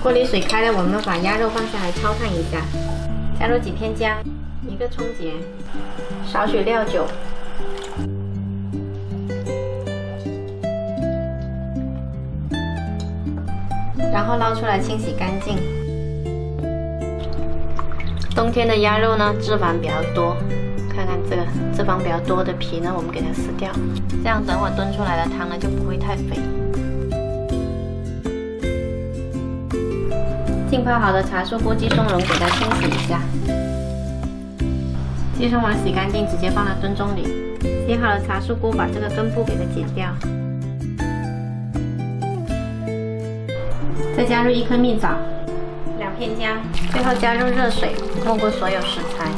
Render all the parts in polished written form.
锅里水开了，我们把鸭肉放下来焯烫一下，加入几片姜，1个葱节，少许料酒，然后捞出来清洗干净。冬天的鸭肉呢，脂肪比较多，看看这个脂肪比较多的皮呢，我们给它撕掉，这样等会炖出来的汤呢就不会太肥。浸泡好的茶树菇、鸡松茸给它清洗一下，鸡松茸洗干净，直接放到炖盅里。洗好了茶树菇，把这个根部给它剪掉，再加入1颗蜜枣、2片姜，最后加入热水，没过所有食材。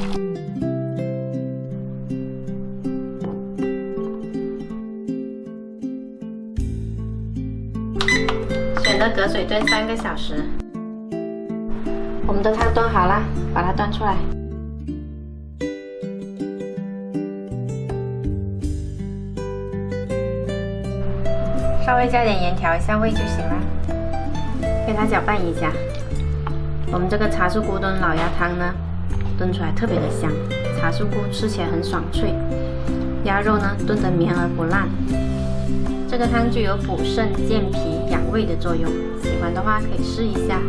选择隔水炖3个小时。我们的汤炖好了，把它端出来。稍微加点盐调一下味就行了，给它搅拌一下。我们这个茶树菇炖老鸭汤呢，炖出来特别的香，茶树菇吃起来很爽脆，鸭肉呢炖得绵而不烂。这个汤具有补肾、健脾、养胃的作用，喜欢的话可以试一下。